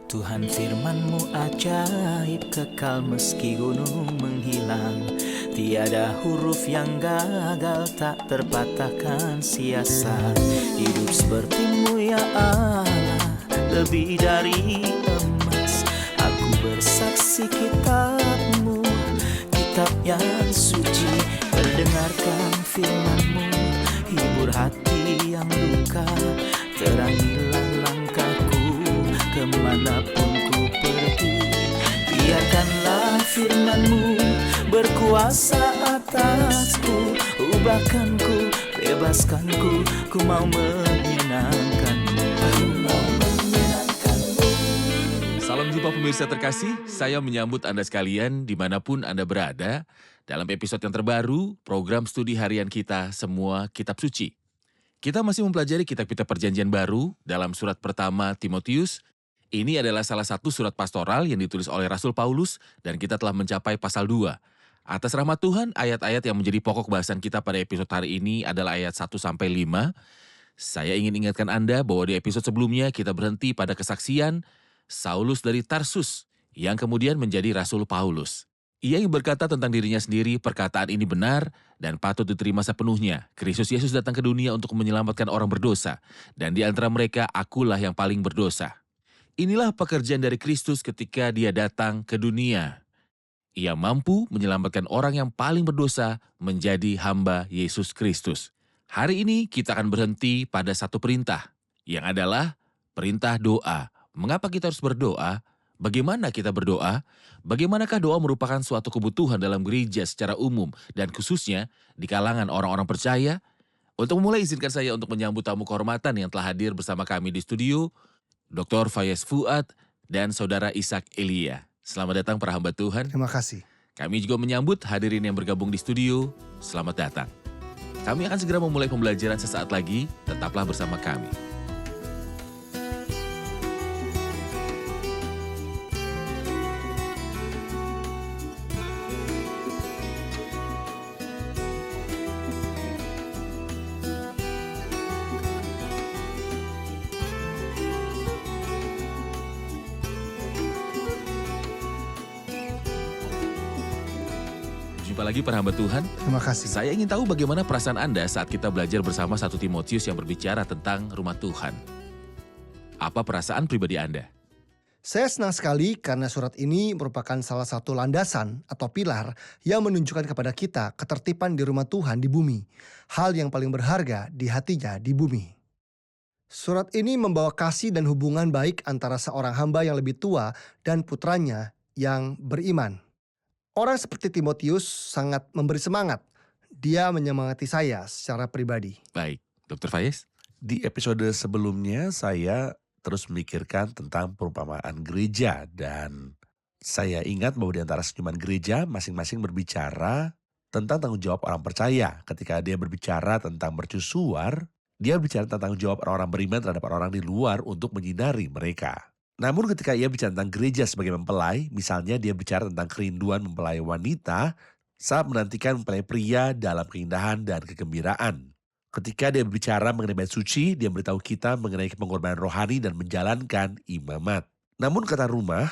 Tuhan firman-Mu ajaib, kekal meski gunung menghilang. Tiada huruf yang gagal, tak terpatahkan siasat. Hidup seperti-Mu ya Allah, lebih dari emas. Aku bersaksi kitab-Mu, kitab yang suci. Mendengarkan firman-Mu, hibur hati yang luka. Terangilah langkahku kemanapun ku pergi. Biarkanlah firman-Mu berkuasa atasku. Ubahkanku, bebaskanku, ku mau menyenangkan-Mu. Salam jumpa pemirsa terkasih, saya menyambut Anda sekalian dimanapun Anda berada dalam episode yang terbaru program studi harian kita Semua Kitab Suci. Kita masih mempelajari kitab-kitab perjanjian baru dalam surat pertama Timotius. Ini adalah salah satu surat pastoral yang ditulis oleh Rasul Paulus dan kita telah mencapai pasal 2. Atas rahmat Tuhan, ayat-ayat yang menjadi pokok bahasan kita pada episode hari ini adalah ayat 1-5. Saya ingin ingatkan Anda bahwa di episode sebelumnya kita berhenti pada kesaksian Saulus dari Tarsus yang kemudian menjadi Rasul Paulus. Ia yang berkata tentang dirinya sendiri, perkataan ini benar dan patut diterima sepenuhnya. Kristus Yesus datang ke dunia untuk menyelamatkan orang berdosa, dan di antara mereka akulah yang paling berdosa. Inilah pekerjaan dari Kristus ketika dia datang ke dunia. Ia mampu menyelamatkan orang yang paling berdosa menjadi hamba Yesus Kristus. Hari ini kita akan berhenti pada satu perintah, yang adalah perintah doa. Mengapa kita harus berdoa? Bagaimana kita berdoa? Bagaimanakah doa merupakan suatu kebutuhan dalam gereja secara umum dan khususnya di kalangan orang-orang percaya? Untuk memulai, izinkan saya untuk menyambut tamu kehormatan yang telah hadir bersama kami di studio, Dr. Fayez Fuad dan Saudara Ishak Elia. Selamat datang para hamba Tuhan. Terima kasih. Kami juga menyambut hadirin yang bergabung di studio. Selamat datang. Kami akan segera memulai pembelajaran sesaat lagi. Tetaplah bersama kami. Jumpa lagi para hamba Tuhan. Terima kasih. Saya ingin tahu bagaimana perasaan Anda saat kita belajar bersama 1 Timotius yang berbicara tentang rumah Tuhan. Apa perasaan pribadi Anda? Saya senang sekali karena surat ini merupakan salah satu landasan atau pilar yang menunjukkan kepada kita ketertiban di rumah Tuhan di bumi. Hal yang paling berharga di hatinya di bumi. Surat ini membawa kasih dan hubungan baik antara seorang hamba yang lebih tua dan putranya yang beriman. Orang seperti Timotius sangat memberi semangat. Dia menyemangati saya secara pribadi. Baik, Dr. Fayez? Di episode sebelumnya saya terus memikirkan tentang perumpamaan gereja dan saya ingat bahwa di antara senyuman gereja masing-masing berbicara tentang tanggung jawab orang percaya. Ketika dia berbicara tentang mercusuar, dia bicara tentang tanggung jawab orang-orang beriman terhadap orang-orang di luar untuk menyinari mereka. Namun ketika ia bicara tentang gereja sebagai mempelai, misalnya dia bicara tentang kerinduan mempelai wanita saat menantikan mempelai pria dalam keindahan dan kegembiraan. Ketika dia berbicara mengenai bait suci, dia memberitahu kita mengenai pengorbanan rohani dan menjalankan imamat. Namun kata rumah,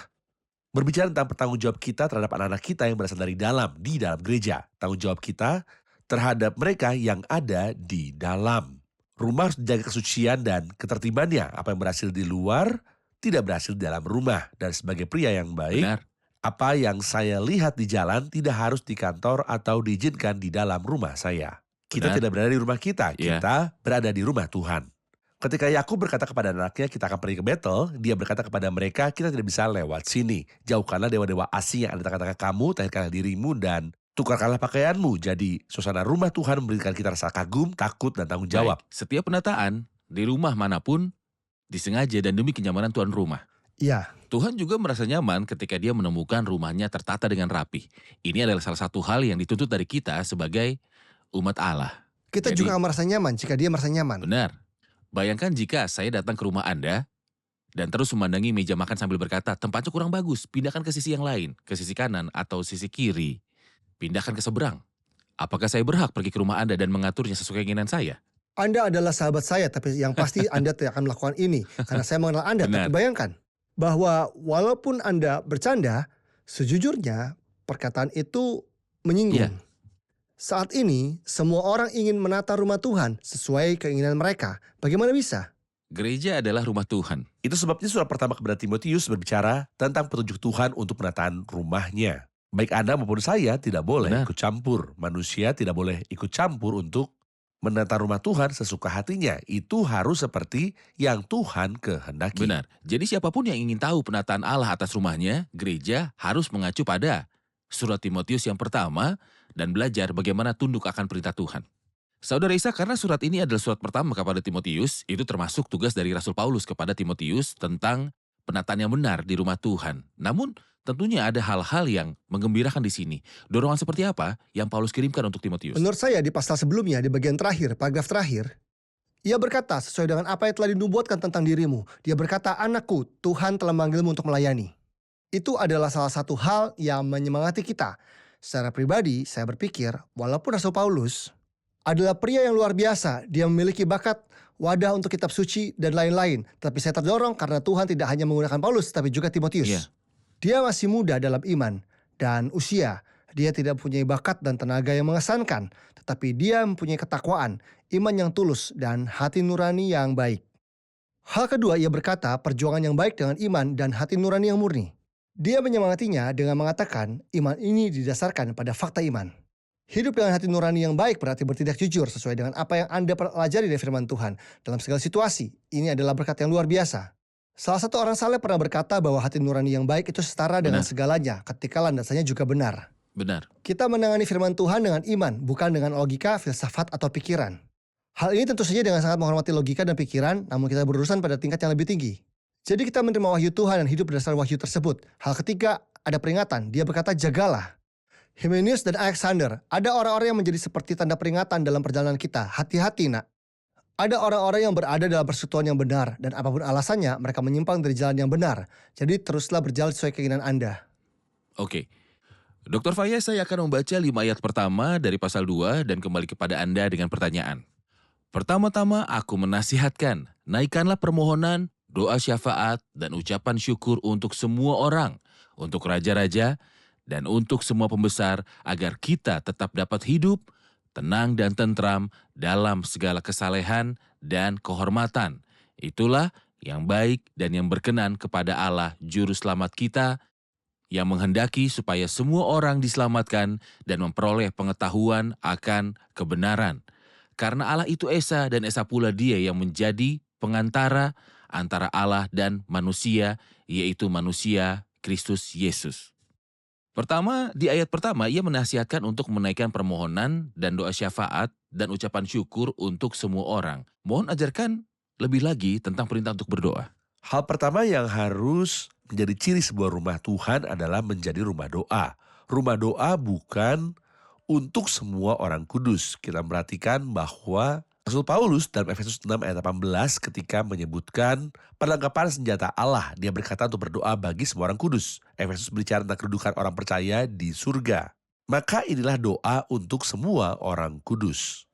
berbicara tentang pertanggung jawab kita terhadap anak-anak kita yang berasal dari dalam, di dalam gereja. Tanggung jawab kita terhadap mereka yang ada di dalam. Rumah harus dijaga kesucian dan ketertibannya. Apa yang berhasil di luar tidak berhasil di dalam rumah. Dan sebagai pria yang baik, Benar. apa yang saya lihat di jalan tidak harus di kantor atau diizinkan di dalam rumah saya. Kita Benar. tidak berada di rumah kita, Iya. kita berada di rumah Tuhan. Ketika Yakub berkata kepada anaknya kita akan pergi ke Betel, dia berkata kepada mereka kita tidak bisa lewat sini. Jauhkanlah dewa-dewa asing yang ada di tengah-tengah kamu, tahirkanlah dirimu dan tukarkanlah pakaianmu. Jadi suasana rumah Tuhan memberikan kita rasa kagum, takut, dan tanggung jawab. Baik, setiap penataan di rumah manapun disengaja dan demi kenyamanan tuan rumah. Ya, Tuhan juga merasa nyaman ketika dia menemukan rumahnya tertata dengan rapi. Ini adalah salah satu hal yang dituntut dari kita sebagai umat Allah. kita Jadi- juga merasa nyaman jika dia merasa nyaman. Benar. Bayangkan jika saya datang ke rumah Anda dan terus memandangi meja makan sambil berkata, tempatnya kurang bagus, pindahkan ke sisi yang lain, ke sisi kanan atau sisi kiri. Pindahkan ke seberang. Apakah saya berhak pergi ke rumah Anda dan mengaturnya sesuai keinginan saya? Anda adalah sahabat saya, tapi yang pasti Anda tidak akan melakukan ini. Karena saya mengenal Anda, Benar. tapi bayangkan. bahwa walaupun Anda bercanda, sejujurnya perkataan itu menyinggung. Iya. Saat ini, semua orang ingin menata rumah Tuhan sesuai keinginan mereka. Bagaimana bisa? Gereja adalah rumah Tuhan. Itu sebabnya surat pertama kepada Timotius berbicara tentang petunjuk Tuhan untuk penataan rumahnya. Baik Anda maupun saya tidak boleh Benar. ikut campur. Manusia tidak boleh ikut campur untuk menata rumah Tuhan sesuka hatinya. Itu harus seperti yang Tuhan kehendaki. Benar. Jadi siapapun yang ingin tahu penataan Allah atas rumahnya, gereja harus mengacu pada surat Timotius yang pertama dan belajar bagaimana tunduk akan perintah Tuhan. Saudara Isa, karena surat ini adalah surat pertama kepada Timotius, itu termasuk tugas dari Rasul Paulus kepada Timotius tentang penataan yang benar di rumah Tuhan. Namun, tentunya ada hal-hal yang menggembirakan di sini. Dorongan seperti apa yang Paulus kirimkan untuk Timotius? Menurut saya di pasal sebelumnya, di bagian terakhir, paragraf terakhir, ia berkata sesuai dengan apa yang telah dinubuatkan tentang dirimu. Dia berkata, anakku, Tuhan telah memanggilmu untuk melayani. Itu adalah salah satu hal yang menyemangati kita. Secara pribadi, saya berpikir, walaupun Rasul Paulus adalah pria yang luar biasa, dia memiliki bakat, wadah untuk kitab suci, dan lain-lain. Tapi saya terdorong karena Tuhan tidak hanya menggunakan Paulus, tapi juga Timotius. Iya. Dia masih muda dalam iman dan usia. Dia tidak mempunyai bakat dan tenaga yang mengesankan, tetapi dia mempunyai ketakwaan, iman yang tulus, dan hati nurani yang baik. Hal kedua, ia berkata perjuangan yang baik dengan iman dan hati nurani yang murni. Dia menyemangatinya dengan mengatakan iman ini didasarkan pada fakta iman. Hidup dengan hati nurani yang baik berarti bertindak jujur sesuai dengan apa yang Anda pelajari dari firman Tuhan dalam segala situasi. Ini adalah berkat yang luar biasa. Salah satu orang saleh pernah berkata bahwa hati nurani yang baik itu setara dengan Benar. segalanya ketika landasannya juga benar. Benar. Kita menangani firman Tuhan dengan iman, bukan dengan logika, filsafat, atau pikiran. Hal ini tentu saja dengan sangat menghormati logika dan pikiran, namun kita berurusan pada tingkat yang lebih tinggi. Jadi kita menerima wahyu Tuhan dan hidup berdasarkan wahyu tersebut. Hal ketiga, ada peringatan. Dia berkata, jagalah. Hymenaeus dan Alexander, ada orang-orang yang menjadi seperti tanda peringatan dalam perjalanan kita. Hati-hati, nak. Ada orang-orang yang berada dalam persekutuan yang benar, dan apapun alasannya, mereka menyimpang dari jalan yang benar. Jadi teruslah berjalan sesuai keinginan Anda. Oke. Dr. Fayez, saya akan membaca 5 ayat pertama dari pasal 2 dan kembali kepada Anda dengan pertanyaan. Pertama-tama aku menasihatkan, naikkanlah permohonan, doa syafaat, dan ucapan syukur untuk semua orang, untuk raja-raja, dan untuk semua pembesar, agar kita tetap dapat hidup, tenang dan tentram dalam segala kesalehan dan kehormatan. Itulah yang baik dan yang berkenan kepada Allah Juru Selamat kita, yang menghendaki supaya semua orang diselamatkan dan memperoleh pengetahuan akan kebenaran. Karena Allah itu Esa dan Esa pula Dia yang menjadi pengantara antara Allah dan manusia, yaitu manusia Kristus Yesus. Pertama, di ayat pertama ia menasihatkan untuk menaikkan permohonan dan doa syafaat dan ucapan syukur untuk semua orang. Mohon ajarkan lebih lagi tentang perintah untuk berdoa. Hal pertama yang harus menjadi ciri sebuah rumah Tuhan adalah menjadi rumah doa. Rumah doa bukan untuk semua orang kudus. Kita perhatikan bahwa Rasul Paulus dalam Efesus 6 ayat 18 ketika menyebutkan perlengkapan senjata Allah, dia berkata untuk berdoa bagi semua orang kudus. Efesus berbicara tentang kedudukan orang percaya di surga. Maka inilah doa untuk semua orang kudus.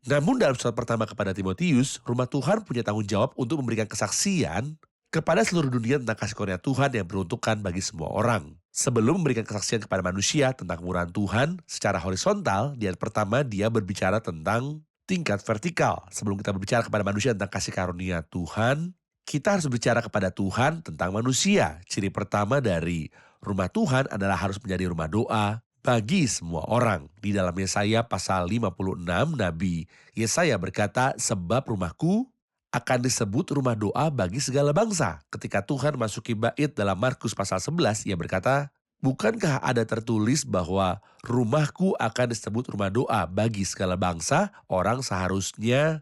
Namun dalam surat pertama kepada Timotius, rumah Tuhan punya tanggung jawab untuk memberikan kesaksian kepada seluruh dunia tentang kasih karunia Tuhan yang peruntukan bagi semua orang. Sebelum memberikan kesaksian kepada manusia tentang kemurahan Tuhan secara horizontal, di ayat pertama dia berbicara tentang tingkat vertikal. Sebelum kita berbicara kepada manusia tentang kasih karunia Tuhan, kita harus berbicara kepada Tuhan tentang manusia. Ciri pertama dari rumah Tuhan adalah harus menjadi rumah doa bagi semua orang. Di dalam Yesaya pasal 56, Nabi Yesaya berkata, sebab rumahku akan disebut rumah doa bagi segala bangsa. Ketika Tuhan masuki bait dalam Markus pasal 11, ia berkata, bukankah ada tertulis bahwa rumahku akan disebut rumah doa bagi segala bangsa? Orang seharusnya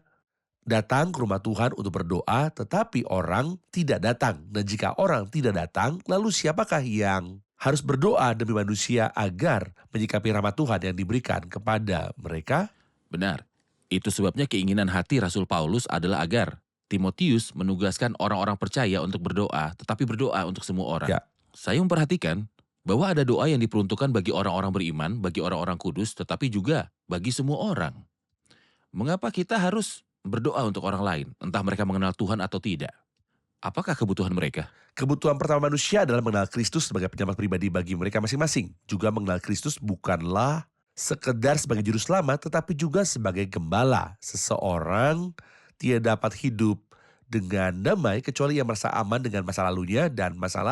datang ke rumah Tuhan untuk berdoa, tetapi orang tidak datang. Dan jika orang tidak datang, lalu siapakah yang harus berdoa demi manusia agar menyikapi rahmat Tuhan yang diberikan kepada mereka? Benar. Itu sebabnya keinginan hati Rasul Paulus adalah agar Timotius menugaskan orang-orang percaya untuk berdoa, tetapi berdoa untuk semua orang. Ya. Saya memperhatikan bahwa ada doa yang diperuntukkan bagi orang-orang beriman, bagi orang-orang kudus, tetapi juga bagi semua orang. Mengapa kita harus berdoa untuk orang lain, entah mereka mengenal Tuhan atau tidak? Apakah kebutuhan mereka? Kebutuhan pertama manusia adalah mengenal Kristus sebagai penyelamat pribadi bagi mereka masing-masing. Juga mengenal Kristus bukanlah sekedar sebagai juru selamat, tetapi juga sebagai gembala. Seseorang tidak dapat hidup dengan damai kecuali ia merasa aman dengan masa lalunya dan masa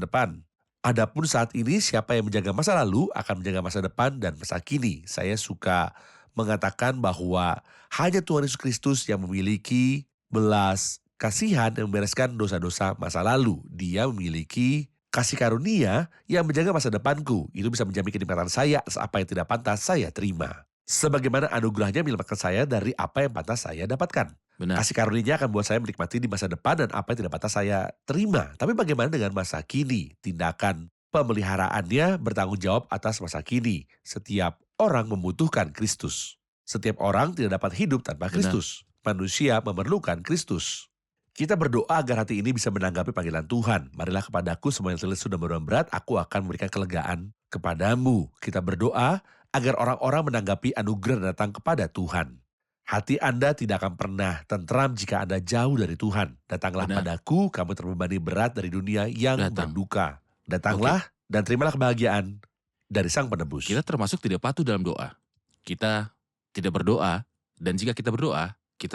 depan. Adapun saat ini siapa yang menjaga masa lalu akan menjaga masa depan dan masa kini. Saya suka mengatakan bahwa hanya Tuhan Yesus Kristus yang memiliki belas kasihan yang membereskan dosa-dosa masa lalu. Dia memiliki kasih karunia yang menjaga masa depanku. Itu bisa menjamin kenikmatan saya, apa yang tidak pantas saya terima. Sebagaimana anugerahnya menyelamatkan saya dari apa yang pantas saya dapatkan. Benar. Kasih karunia akan buat saya menikmati di masa depan dan apa yang tidak pantas saya terima. Tapi bagaimana dengan masa kini? Tindakan pemeliharaannya bertanggung jawab atas masa kini. Setiap orang membutuhkan Kristus. Setiap orang tidak dapat hidup tanpa Kristus. Manusia memerlukan Kristus. Kita berdoa agar hati ini bisa menanggapi panggilan Tuhan. Marilah kepadaku semua yang terlihat sudah beban berat, aku akan memberikan kelegaan kepadamu. Kita berdoa agar orang-orang menanggapi anugerah yang datang kepada Tuhan. Hati Anda tidak akan pernah tentram jika Anda jauh dari Tuhan. Datanglah padaku, kamu terbebani berat dari dunia yang berduka. Datanglah dan terimalah kebahagiaan dari Sang Penebus. Kita termasuk tidak patuh dalam doa. Kita tidak berdoa, dan jika kita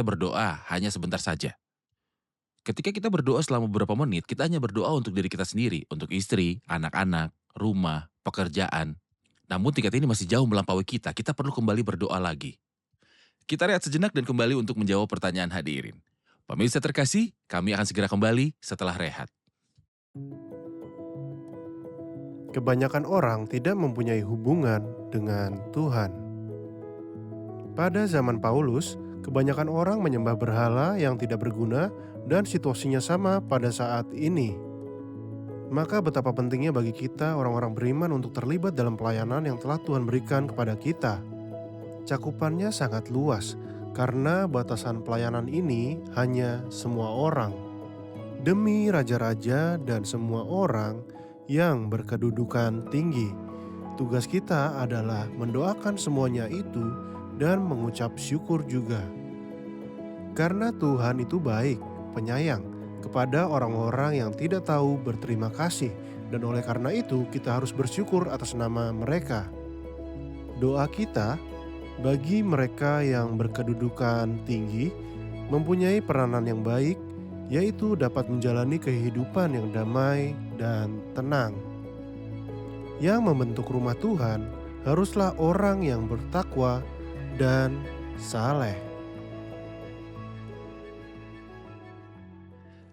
berdoa hanya sebentar saja. Ketika kita berdoa selama beberapa menit, kita hanya berdoa untuk diri kita sendiri, untuk istri, anak-anak, rumah, pekerjaan. Namun tingkat ini masih jauh melampaui kita perlu kembali berdoa lagi. Kita rehat sejenak dan kembali untuk menjawab pertanyaan hadirin. Pemirsa terkasih, kami akan segera kembali setelah rehat. Kebanyakan orang tidak mempunyai hubungan dengan Tuhan. Pada zaman Paulus, kebanyakan orang menyembah berhala yang tidak berguna dan situasinya sama pada saat ini. Maka betapa pentingnya bagi kita orang-orang beriman untuk terlibat dalam pelayanan yang telah Tuhan berikan kepada kita. Cakupannya sangat luas karena batasan pelayanan ini hanya semua orang. Demi raja-raja dan semua orang yang berkedudukan tinggi, tugas kita adalah mendoakan semuanya itu dan mengucap syukur juga. Karena Tuhan itu baik, penyayang kepada orang-orang yang tidak tahu berterima kasih, dan oleh karena itu kita harus bersyukur atas nama mereka. Doa kita bagi mereka yang berkedudukan tinggi mempunyai peranan yang baik, yaitu dapat menjalani kehidupan yang damai dan tenang. Yang membentuk rumah Tuhan haruslah orang yang bertakwa dan saleh.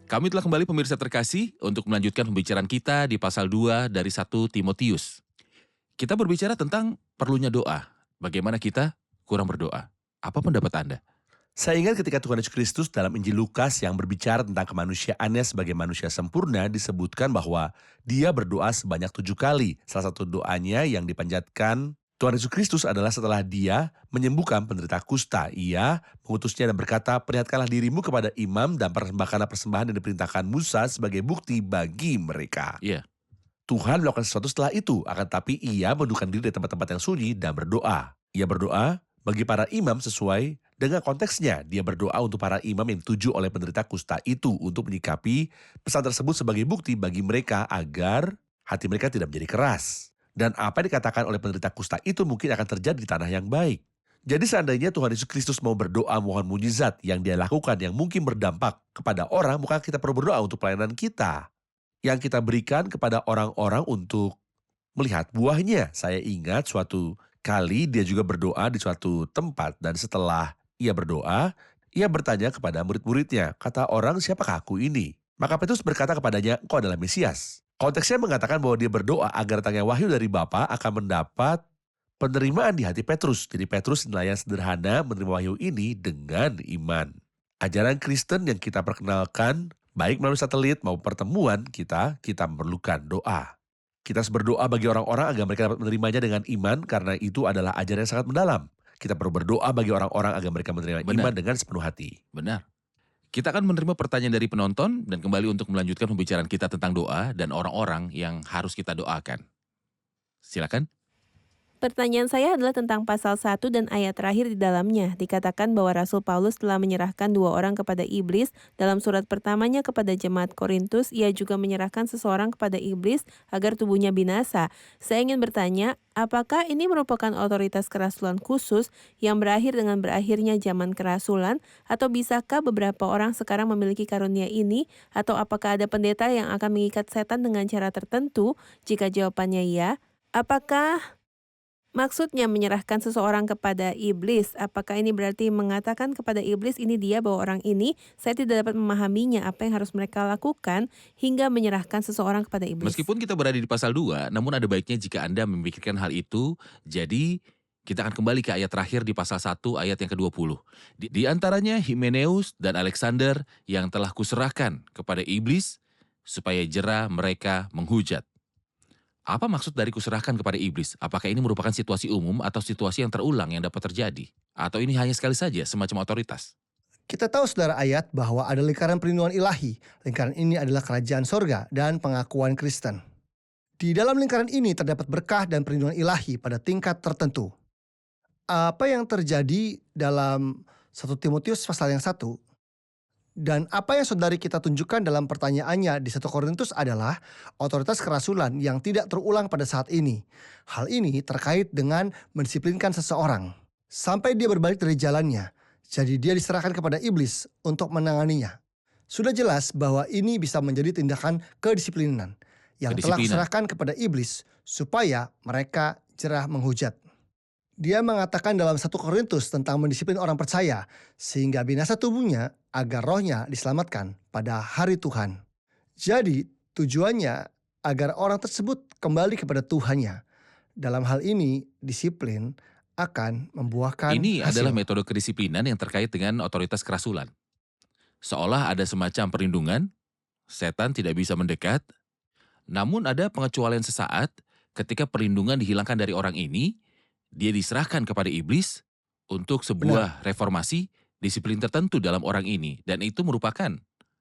Kami telah kembali pemirsa terkasih untuk melanjutkan pembicaraan kita di pasal 2 dari 1 Timotius. Kita berbicara tentang perlunya doa. Bagaimana kita kurang berdoa? Apa pendapat Anda? Saya ingat ketika Tuhan Yesus Kristus dalam Injil Lukas yang berbicara tentang kemanusiaannya sebagai manusia sempurna, disebutkan bahwa dia berdoa sebanyak 7 kali. Salah satu doanya yang dipanjatkan Tuhan Yesus Kristus adalah setelah dia menyembuhkan penderita kusta. Ia mengutusnya dan berkata, perlihatkanlah dirimu kepada imam dan persembahkanlah persembahan yang diperintahkan Musa sebagai bukti bagi mereka. Iya. Tuhan melakukan sesuatu setelah itu, akan tapi ia menundukkan diri dari tempat-tempat yang sunyi dan berdoa. Ia berdoa bagi para imam sesuai dengan konteksnya. Dia berdoa untuk para imam yang dituju oleh penderita kusta itu untuk menyikapi pesan tersebut sebagai bukti bagi mereka agar hati mereka tidak menjadi keras. Dan apa yang dikatakan oleh penderita kusta itu mungkin akan terjadi di tanah yang baik. Jadi seandainya Tuhan Yesus Kristus mau berdoa mohon mujizat yang dia lakukan yang mungkin berdampak kepada orang, bukan kita perlu berdoa untuk pelayanan kita. Yang kita berikan kepada orang-orang untuk melihat buahnya. Saya ingat suatu kali dia juga berdoa di suatu tempat dan setelah ia berdoa, ia bertanya kepada murid-muridnya, kata orang, siapakah aku ini? Maka Petrus berkata kepadanya, engkau adalah Mesias. Konteksnya mengatakan bahwa dia berdoa agar datangnya wahyu dari Bapa akan mendapat penerimaan di hati Petrus. Jadi Petrus nelayan sederhana menerima wahyu ini dengan iman. Ajaran Kristen yang kita perkenalkan, baik melalui satelit maupun pertemuan kita memerlukan doa. Kita harus berdoa bagi orang-orang agar mereka dapat menerimanya dengan iman karena itu adalah ajaran yang sangat mendalam. Kita perlu berdoa bagi orang-orang agar mereka menerima iman dengan sepenuh hati. Benar. Kita akan menerima pertanyaan dari penonton dan kembali untuk melanjutkan pembicaraan kita tentang doa dan orang-orang yang harus kita doakan. Silakan. Pertanyaan saya adalah tentang pasal 1 dan ayat terakhir di dalamnya. Dikatakan bahwa Rasul Paulus telah menyerahkan 2 orang kepada iblis. Dalam surat pertamanya kepada jemaat Korintus, ia juga menyerahkan seseorang kepada iblis agar tubuhnya binasa. Saya ingin bertanya, apakah ini merupakan otoritas kerasulan khusus yang berakhir dengan berakhirnya zaman kerasulan? Atau bisakah beberapa orang sekarang memiliki karunia ini? Atau apakah ada pendeta yang akan mengikat setan dengan cara tertentu? Jika jawabannya ya, apakah maksudnya menyerahkan seseorang kepada iblis? Apakah ini berarti mengatakan kepada iblis, ini dia bahwa orang ini, saya tidak dapat memahaminya, apa yang harus mereka lakukan hingga menyerahkan seseorang kepada iblis? Meskipun kita berada di pasal 2, namun ada baiknya jika Anda memikirkan hal itu. Jadi kita akan kembali ke ayat terakhir di pasal 1 ayat yang ke-20. Di antaranya Himeneus dan Alexander yang telah kuserahkan kepada iblis supaya jera mereka menghujat. Apa maksud dari kuserahkan kepada iblis? Apakah ini merupakan situasi umum atau situasi yang terulang yang dapat terjadi? Atau ini hanya sekali saja semacam otoritas? Kita tahu saudara ayat bahwa ada lingkaran perlindungan ilahi. Lingkaran ini adalah kerajaan sorga dan pengakuan Kristen. Di dalam lingkaran ini terdapat berkah dan perlindungan ilahi pada tingkat tertentu. Apa yang terjadi dalam 1 Timotius pasal yang 1 dan apa yang saudari kita tunjukkan dalam pertanyaannya di 1 Korintus adalah otoritas kerasulan yang tidak terulang pada saat ini. Hal ini terkait dengan mendisiplinkan seseorang sampai dia berbalik dari jalannya. Jadi dia diserahkan kepada iblis untuk menanganinya. Sudah jelas bahwa ini bisa menjadi tindakan kedisiplinan yang telah diserahkan kepada iblis supaya mereka jerah menghujat. Dia mengatakan dalam 1 Korintus tentang mendisiplin orang percaya sehingga binasa tubuhnya agar rohnya diselamatkan pada hari Tuhan. Jadi tujuannya agar orang tersebut kembali kepada Tuhannya. Dalam hal ini disiplin akan membuahkan Ini hasil. adalah metode kedisiplinan yang terkait dengan otoritas kerasulan. Seolah ada semacam perlindungan, setan tidak bisa mendekat, namun ada pengecualian sesaat ketika perlindungan dihilangkan dari orang ini. Dia diserahkan kepada iblis untuk sebuah reformasi disiplin tertentu dalam orang ini. Dan itu merupakan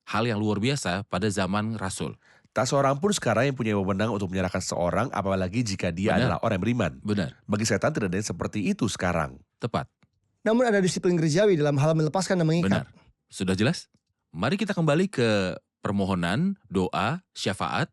hal yang luar biasa pada zaman Rasul. Tak seorang pun sekarang yang punya wewenang untuk menyerahkan seseorang, apalagi jika dia adalah orang yang beriman. Benar, Bagi setan tidak ada yang seperti itu sekarang. tepat, Namun ada disiplin gerejawi dalam hal melepaskan dan mengikat. benar. Sudah jelas? Mari kita kembali ke permohonan, doa, syafaat,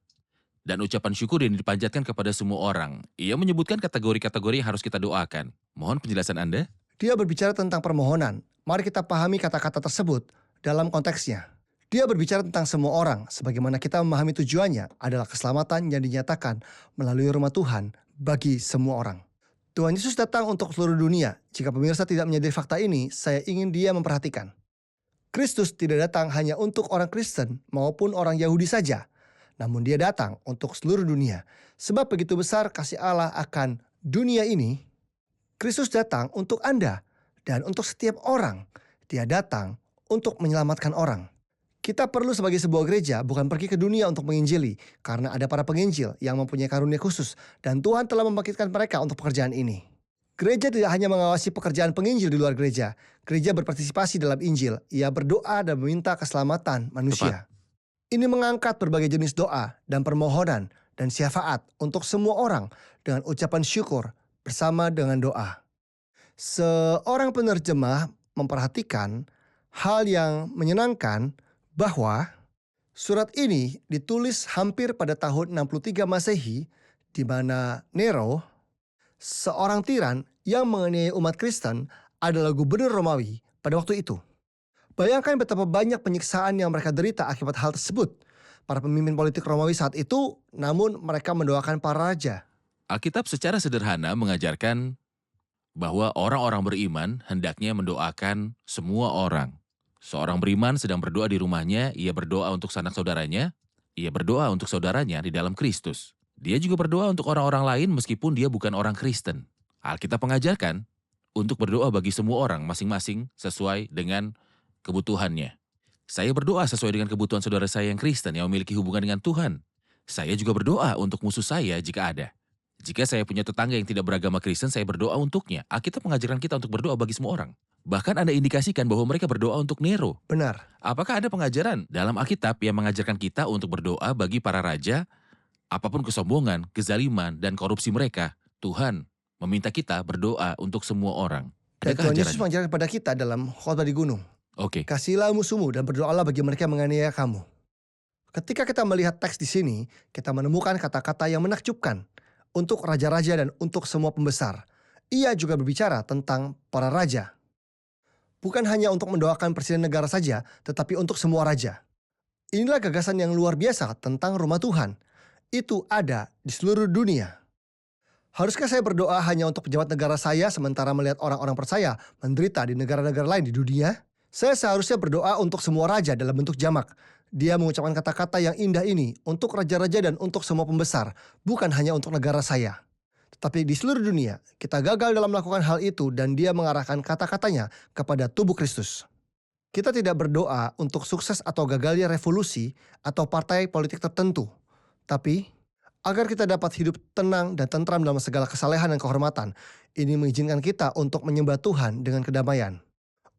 dan ucapan syukur yang dipanjatkan kepada semua orang. Ia menyebutkan kategori-kategori yang harus kita doakan. Mohon penjelasan Anda. Dia berbicara tentang permohonan. Mari kita pahami kata-kata tersebut dalam konteksnya. Dia berbicara tentang semua orang, sebagaimana kita memahami tujuannya adalah keselamatan yang dinyatakan melalui rumah Tuhan bagi semua orang. Tuhan Yesus datang untuk seluruh dunia. Jika pemirsa tidak menyadari fakta ini, saya ingin dia memperhatikan. Kristus tidak datang hanya untuk orang Kristen maupun orang Yahudi saja. Namun dia datang untuk seluruh dunia. Sebab begitu besar kasih Allah akan dunia ini, Kristus datang untuk Anda dan untuk setiap orang. Dia datang untuk menyelamatkan orang. Kita perlu sebagai sebuah gereja bukan pergi ke dunia untuk menginjili, karena ada para penginjil yang mempunyai karunia khusus dan Tuhan telah membangkitkan mereka untuk pekerjaan ini. Gereja tidak hanya mengawasi pekerjaan penginjil di luar gereja. Gereja berpartisipasi dalam Injil. Ia berdoa dan meminta keselamatan manusia. Ini mengangkat berbagai jenis doa dan permohonan dan syafaat untuk semua orang dengan ucapan syukur bersama dengan doa. Seorang penerjemah memperhatikan hal yang menyenangkan bahwa surat ini ditulis hampir pada tahun 63 Masehi, di mana Nero, seorang tiran yang menganiaya umat Kristen, adalah gubernur Romawi pada waktu itu. Bayangkan betapa banyak penyiksaan yang mereka derita akibat hal tersebut. Para pemimpin politik Romawi saat itu, namun mereka mendoakan para raja. Alkitab secara sederhana mengajarkan bahwa orang-orang beriman hendaknya mendoakan semua orang. Seorang beriman sedang berdoa di rumahnya, ia berdoa untuk sanak saudaranya, ia berdoa untuk saudaranya di dalam Kristus. Dia juga berdoa untuk orang-orang lain meskipun dia bukan orang Kristen. Alkitab mengajarkan untuk berdoa bagi semua orang masing-masing sesuai dengan kebutuhannya. Saya berdoa sesuai dengan kebutuhan saudara saya yang Kristen yang memiliki hubungan dengan Tuhan. Saya juga berdoa untuk musuh saya jika ada. Jika saya punya tetangga yang tidak beragama Kristen, saya berdoa untuknya. Alkitab mengajarkan kita untuk berdoa bagi semua orang. Bahkan Anda indikasikan bahwa mereka berdoa untuk Nero. Benar. Apakah ada pengajaran dalam Alkitab yang mengajarkan kita untuk berdoa bagi para raja? Apapun kesombongan, kezaliman, dan korupsi mereka, Tuhan meminta kita berdoa untuk semua orang. Dan Adakah Tuhan Yesus ajarannya? mengajarkan kepada kita dalam khotbah di gunung. Oke, Kasihilah musuhmu dan berdoalah bagi mereka yang menganiaya kamu. Ketika kita melihat teks di sini, kita menemukan kata-kata yang menakjubkan untuk raja-raja dan untuk semua pembesar. Ia juga berbicara tentang para raja. Bukan hanya untuk mendoakan presiden negara saja, tetapi untuk semua raja. Inilah gagasan yang luar biasa tentang rumah Tuhan. Itu ada di seluruh dunia. Haruskah saya berdoa hanya untuk pejabat negara saya sementara melihat orang-orang percaya menderita di negara-negara lain di dunia? Saya seharusnya berdoa untuk semua raja dalam bentuk jamak. Dia mengucapkan kata-kata yang indah ini untuk raja-raja dan untuk semua pembesar, bukan hanya untuk negara saya. Tetapi di seluruh dunia, kita gagal dalam melakukan hal itu dan dia mengarahkan kata-katanya kepada tubuh Kristus. Kita tidak berdoa untuk sukses atau gagalnya revolusi atau partai politik tertentu. Tapi agar kita dapat hidup tenang dan tentram dalam segala kesalehan dan kehormatan, ini mengizinkan kita untuk menyembah Tuhan dengan kedamaian.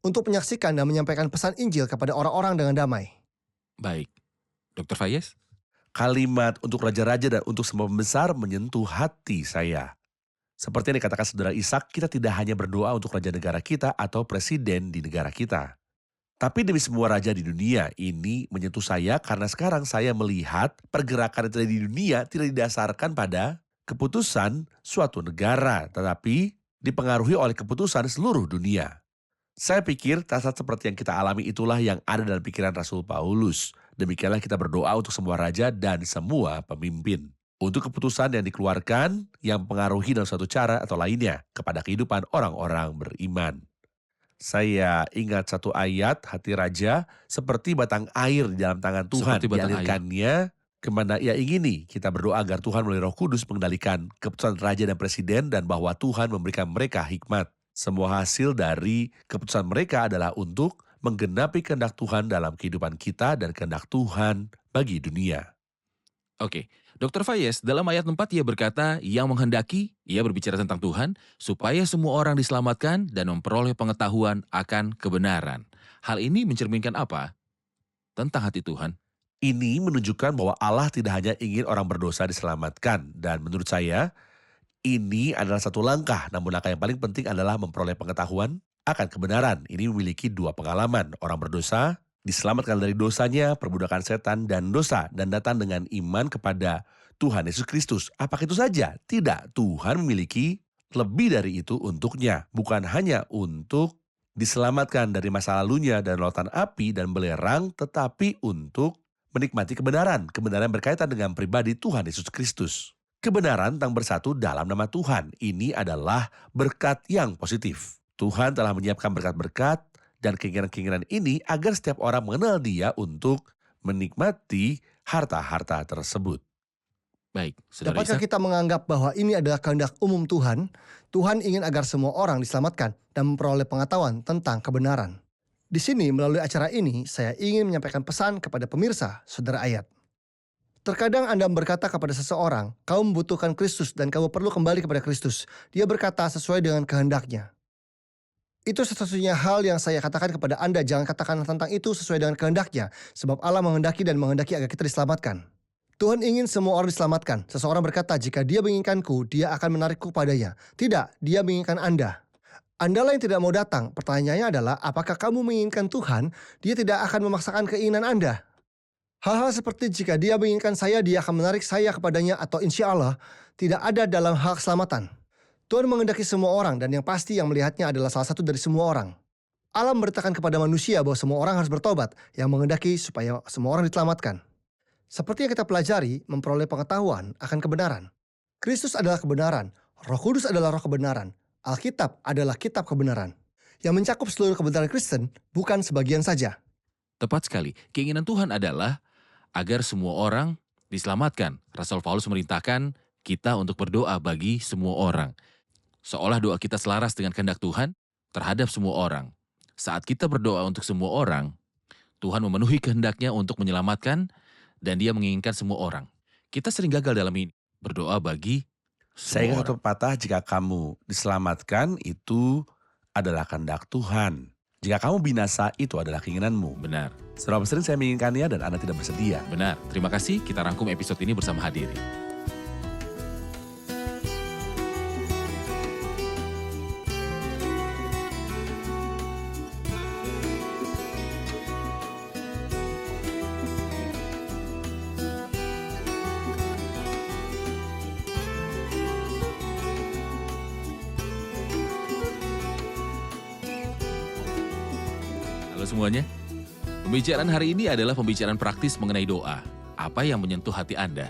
Untuk menyaksikan dan menyampaikan pesan Injil kepada orang-orang dengan damai. baik. Dr. Fayez? Kalimat untuk raja-raja dan untuk semua pembesar menyentuh hati saya. Seperti yang dikatakan saudara Ishak, kita tidak hanya berdoa untuk raja negara kita atau presiden di negara kita. Tapi demi semua raja di dunia, ini menyentuh saya karena sekarang saya melihat pergerakan yang terjadi di dunia tidak didasarkan pada keputusan suatu negara, tetapi dipengaruhi oleh keputusan seluruh dunia. Saya pikir tasat seperti yang kita alami itulah yang ada dalam pikiran Rasul Paulus. Demikianlah kita berdoa untuk semua raja dan semua pemimpin. Untuk keputusan yang dikeluarkan yang mempengaruhi dalam suatu cara atau lainnya kepada kehidupan orang-orang beriman. Saya ingat satu ayat, hati raja seperti batang air di dalam tangan Tuhan. Seperti batang air. Dialirkannya kemana ia ingini. Kita berdoa agar Tuhan melalui Roh Kudus mengendalikan keputusan raja dan presiden dan bahwa Tuhan memberikan mereka hikmat. Semua hasil dari keputusan mereka adalah untuk menggenapi kehendak Tuhan dalam kehidupan kita dan kehendak Tuhan bagi dunia. Oke, Dr. Fayez, dalam ayat 4 ia berkata, yang menghendaki, ia berbicara tentang Tuhan, supaya semua orang diselamatkan dan memperoleh pengetahuan akan kebenaran. Hal ini mencerminkan apa? Tentang hati Tuhan. Ini menunjukkan bahwa Allah tidak hanya ingin orang berdosa diselamatkan. Dan menurut saya, ini adalah satu langkah. Namun langkah yang paling penting adalah memperoleh pengetahuan akan kebenaran. Ini memiliki dua pengalaman. Orang berdosa diselamatkan dari dosanya, perbudakan setan, dan dosa. Dan datang dengan iman kepada Tuhan Yesus Kristus. Apakah itu saja? Tidak. Tuhan memiliki lebih dari itu untuknya. Bukan hanya untuk diselamatkan dari masa lalunya dan lautan api dan belerang, tetapi untuk menikmati kebenaran. Kebenaran berkaitan dengan pribadi Tuhan Yesus Kristus. Kebenaran tentang bersatu dalam nama Tuhan. Ini adalah berkat yang positif. Tuhan telah menyiapkan berkat-berkat dan keinginan-keinginan ini agar setiap orang mengenal Dia untuk menikmati harta-harta tersebut. Baik, Saudara Dapatkah Ishak? kita menganggap bahwa ini adalah kehendak umum Tuhan? Tuhan ingin agar semua orang diselamatkan dan memperoleh pengetahuan tentang kebenaran. Di sini, melalui acara ini, saya ingin menyampaikan pesan kepada pemirsa, saudara ayat. Terkadang Anda berkata kepada seseorang, kamu membutuhkan Kristus dan kamu perlu kembali kepada Kristus. Dia berkata sesuai dengan kehendaknya. Itu satu-satunya hal yang saya katakan kepada Anda, jangan katakan tentang itu sesuai dengan kehendaknya, sebab Allah menghendaki dan menghendaki agar kita diselamatkan. Tuhan ingin semua orang diselamatkan. Seseorang berkata, jika dia menginginkanku, dia akan menarikku padanya. Tidak, dia menginginkan Anda. Anda yang tidak mau datang, pertanyaannya adalah, apakah kamu menginginkan Tuhan? Dia tidak akan memaksakan keinginan Anda. Hal-hal seperti jika dia menginginkan saya, dia akan menarik saya kepadanya atau insya Allah tidak ada dalam hal keselamatan. Tuhan menghendaki semua orang dan yang pasti yang melihatnya adalah salah satu dari semua orang. Allah memberitakan kepada manusia bahwa semua orang harus bertobat yang menghendaki supaya semua orang diselamatkan. Seperti yang kita pelajari, memperoleh pengetahuan akan kebenaran. Kristus adalah kebenaran, Roh Kudus adalah roh kebenaran, Alkitab adalah kitab kebenaran. Yang mencakup seluruh kebenaran Kristen bukan sebagian saja. Tepat sekali, keinginan Tuhan adalah agar semua orang diselamatkan. Rasul Paulus memerintahkan kita untuk berdoa bagi semua orang. Seolah doa kita selaras dengan kehendak Tuhan terhadap semua orang. Saat kita berdoa untuk semua orang, Tuhan memenuhi kehendaknya untuk menyelamatkan dan Dia menginginkan semua orang. Kita sering gagal dalam ini, berdoa bagi Saya ingat semua satu orang. pepatah, jika kamu diselamatkan itu adalah kehendak Tuhan. Jika kamu binasa itu adalah keinginanmu. Benar, Seberapa sering saya menginginkannya dan Anda tidak bersedia. benar. Terima kasih, kita rangkum episode ini bersama hadirin. halo semuanya. Pembicaraan hari ini adalah pembicaraan praktis mengenai doa. Apa yang menyentuh hati Anda?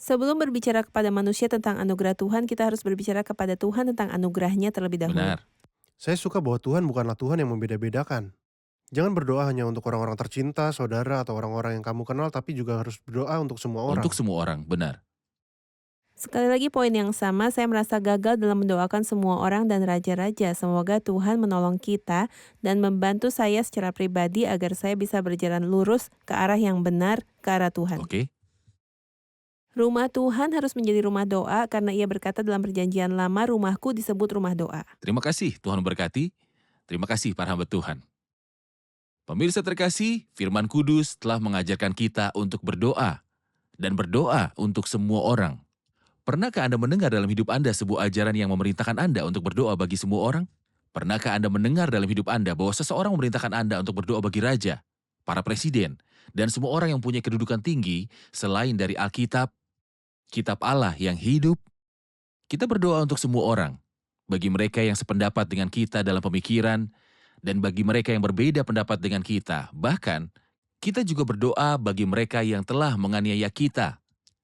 Sebelum berbicara kepada manusia tentang anugerah Tuhan, kita harus berbicara kepada Tuhan tentang anugerahnya terlebih dahulu. Benar. Saya suka bahwa Tuhan bukanlah Tuhan yang membeda-bedakan. Jangan berdoa hanya untuk orang-orang tercinta, saudara, atau orang-orang yang kamu kenal, tapi juga harus berdoa untuk semua orang. Untuk semua orang, benar. Sekali lagi poin yang sama, saya merasa gagal dalam mendoakan semua orang dan raja-raja. Semoga Tuhan menolong kita dan membantu saya secara pribadi agar saya bisa berjalan lurus ke arah yang benar, ke arah Tuhan. Oke. Rumah Tuhan harus menjadi rumah doa karena ia berkata dalam perjanjian lama, rumahku disebut rumah doa. Terima kasih Tuhan memberkati. Terima kasih para hamba Tuhan. Pemirsa terkasih, firman kudus telah mengajarkan kita untuk berdoa. Dan berdoa untuk semua orang. Pernahkah Anda mendengar dalam hidup Anda sebuah ajaran yang memerintahkan Anda untuk berdoa bagi semua orang? Pernahkah Anda mendengar dalam hidup Anda bahwa seseorang memerintahkan Anda untuk berdoa bagi raja, para presiden, dan semua orang yang punya kedudukan tinggi selain dari Alkitab, Kitab Allah yang hidup? Kita berdoa untuk semua orang, bagi mereka yang sependapat dengan kita dalam pemikiran, dan bagi mereka yang berbeda pendapat dengan kita. Bahkan, kita juga berdoa bagi mereka yang telah menganiaya kita.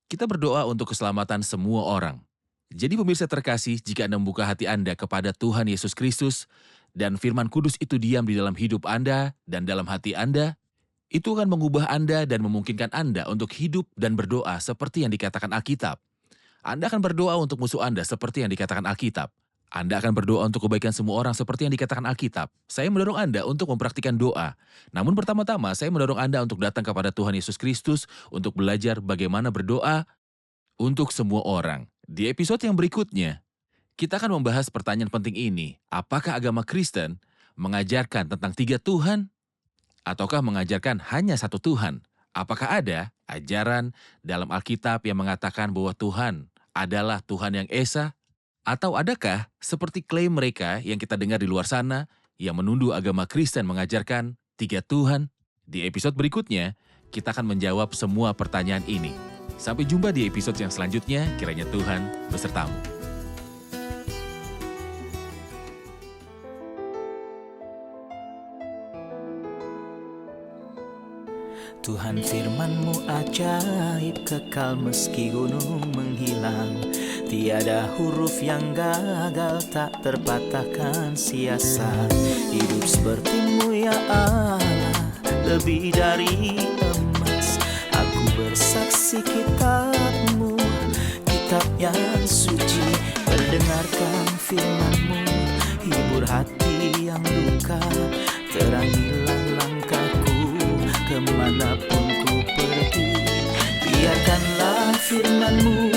Kita berdoa untuk keselamatan semua orang. Jadi pemirsa terkasih, jika Anda membuka hati Anda kepada Tuhan Yesus Kristus, dan firman kudus itu diam di dalam hidup Anda dan dalam hati Anda, itu akan mengubah Anda dan memungkinkan Anda untuk hidup dan berdoa seperti yang dikatakan Alkitab. Anda akan berdoa untuk musuh Anda seperti yang dikatakan Alkitab. Anda akan berdoa untuk kebaikan semua orang seperti yang dikatakan Alkitab. Saya mendorong Anda untuk mempraktikkan doa. Namun pertama-tama saya mendorong Anda untuk datang kepada Tuhan Yesus Kristus untuk belajar bagaimana berdoa untuk semua orang. Di episode yang berikutnya, kita akan membahas pertanyaan penting ini. Apakah agama Kristen mengajarkan tentang 3 Tuhan? Ataukah mengajarkan hanya 1 Tuhan? Apakah ada ajaran dalam Alkitab yang mengatakan bahwa Tuhan adalah Tuhan yang Esa? Atau adakah seperti klaim mereka yang kita dengar di luar sana yang menuduh agama Kristen mengajarkan 3 Tuhan? Di episode berikutnya, kita akan menjawab semua pertanyaan ini. Sampai jumpa di episode yang selanjutnya, kiranya Tuhan besertamu. Tuhan firman-Mu ajaib, kekal meski gunung menghilang. Tiada huruf yang gagal, tak terpatahkan sia-sia. Hidup seperti-Mu ya Allah, lebih dari emas. Aku bersaksi kitab-Mu, kitab yang suci. Mendengarkan firman-Mu, hibur hati yang duka. Terangilah langkahku kemanapun ku pergi. Biarkanlah firman-Mu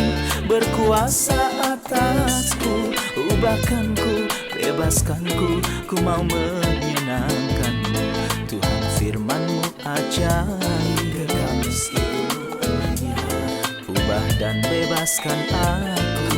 berkuasa atasku. Ubahkanku, bebaskanku, ku mau menyenangkan-Mu. Tuhan firman-Mu ajaib, kekal meski gunung. Ubah dan bebaskan aku.